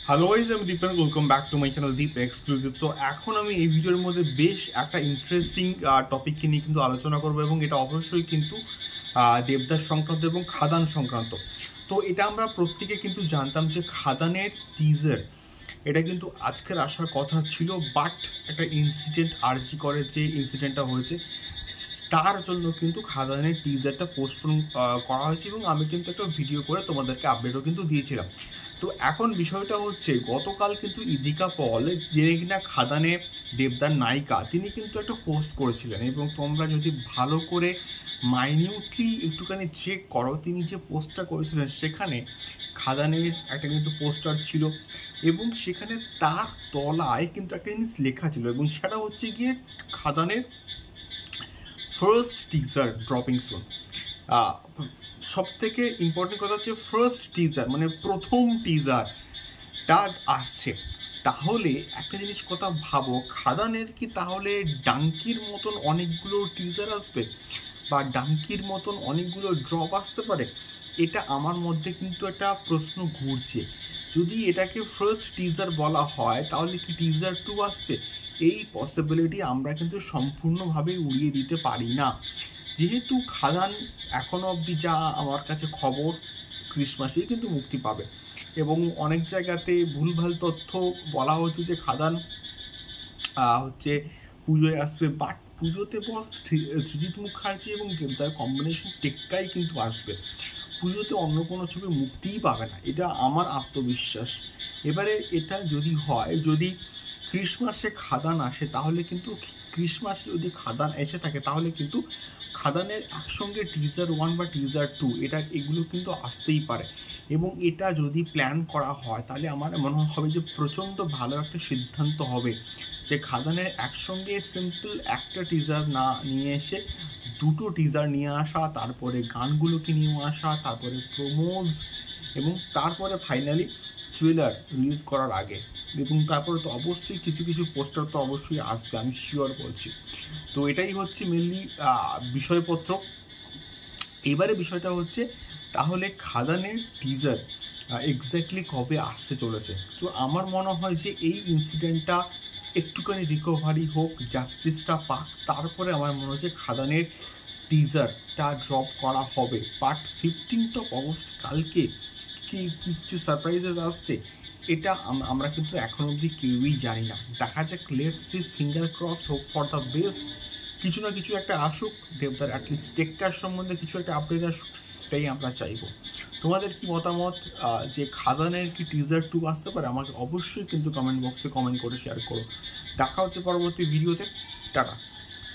Hello guys, আমি Dipen. Welcome back to my channel Deep exclusive. তো এখন আমি এই ভিডিওর মধ্যে বেশ একটা ইন্টারেস্টিং টপিককে নিয়ে কিন্তু আলোচনা করবো, এবং এটা অবশ্যই কিন্তু দেবদাস সংক্রান্ত এবং খাদান সংক্রান্ত। তো এটা আমরা প্রত্যেকে কিন্তু জানতাম যে খাদানের টিজার এটা কিন্তু আজকের আসার কথা ছিল, বাট একটা ইনসিডেন্ট আরজি করে যে ইনসিডেন্টটা হয়েছে তার জন্য কিন্তু খাদানের টিজারটা পোস্টপোন করা হয়েছে, এবং আমি কিন্তু একটা ভিডিও করে তোমাদেরকে আপডেটও কিন্তু দিয়েছিলাম। তো এখন বিষয়টা হচ্ছে, গতকাল কিন্তু ইদিকা পল, যিনি কিনা খাদানে দেবদার নায়িকা, তিনি কিন্তু একটা পোস্ট করেছিলেন, এবং তোমরা যদি ভালো করে মাইনিউটলি একটুখানি চেক করো, তিনি যে পোস্টটা করেছিলেন সেখানে খাদানের একটা কিন্তু পোস্টার ছিল, এবং সেখানে তার তলায় কিন্তু একটা জিনিস লেখা ছিল, এবং সেটা হচ্ছে গিয়ে খাদানের ফার্স্ট টিজার ড্রপিং সুন। সব থেকে ইম্পর্টেন্ট কথা হচ্ছে ফার্স্ট টিজার, মানে প্রথম টিজারটা আসছে। তাহলে একটা জিনিস কথা ভাবো, খাদানের কি তাহলে ডাঙ্কির মতন অনেকগুলো টিজার আসবে, বা ডাঙ্কির মতন অনেকগুলো ড্রপ আসতে পারে? এটা আমার মধ্যে কিন্তু একটা প্রশ্ন ঘুরছে। যদি এটাকে ফার্স্ট টিজার বলা হয়, তাহলে কি টিজার 2 আসছে? এই পসিবিলিটি আমরা কিন্তু সম্পূর্ণভাবে উড়িয়ে দিতে পারি না, যেহেতু খাদান এখনো অবধি যা আমার কাছে খবর ক্রিসমাসেই কিন্তু মুক্তি পাবে, এবং অনেক জায়গাতে ভুলভাল তথ্য বলা হচ্ছে যে খাদান হচ্ছে পুজোয় আসবে, বাট পুজোতে বস সৃজিত মুখার্জি এবং দেবদার কম্বিনেশন টেক্কাই কিন্তু আসবে। পুজোতে অন্য কোনো ছবি মুক্তিই পাবে না, এটা আমার আত্মবিশ্বাস। এবারে এটা যদি হয়, যদি ক্রিসমাসে খাদান আসে, তাহলে কিন্তু ক্রিসমাসে যদি খাদান এসে থাকে, তাহলে কিন্তু খাদানের একসঙ্গে টিজার 1 বা টিজার 2 এগুলো কিন্তু আসতেই পারে। এবং এটা যদি প্ল্যান করা হয়, তাহলে আমার মনে হবে যে প্রচণ্ড ভালো একটা সিদ্ধান্ত হবে, যে খাদানের একসঙ্গে সিম্পল একটা টিজার না নিয়ে এসে দুটো টিজার নিয়ে আসা, তারপরে গানগুলোকে নিয়ে আসা, তারপরে প্রোমোজ, এবং তারপরে ফাইনালি ট্রেলার রিলিজ করার আগে, এবং তারপরে তো অবশ্যই কিছু কিছু পোস্টার তো অবশ্যই আসবে, আমি শিওর বলছি। তো এটাই হচ্ছে মেনলি বিষয়পত্র। এবারে বিষয়টা হচ্ছে, তাহলে খাদানের টিজার এক্স্যাক্টলি কবে আসতে চলেছে? তো আমার মনে হয় যে এই ইনসিডেন্টটা একটুখানি রিকভারি হোক, জাস্টিসটা পাক, তারপরে আমার মনে হচ্ছে খাদানের টিজারটা ড্রপ করা হবে। বাট 15th of August কালকে কি কিছু সারপ্রাইজেস আসছে, এটা আমরা কিন্তু এখন অবধি কেউই জানি না। দেখা যাক, let's see, finger crossed, hope for the best. কিছু না কিছু একটা আসুক, দেবদার অ্যাটলিস্ট টেক্কার সম্বন্ধে কিছু একটা আপডেট আসুক, এটাই আমরা চাইবো। তোমাদের কি মতামত, যে খাদানের কি টিজার 2 আসতে পারে? আমাকে অবশ্যই কিন্তু কমেন্ট বক্সে কমেন্ট করে শেয়ার করো। দেখা হচ্ছে পরবর্তী ভিডিওতে। টাটা।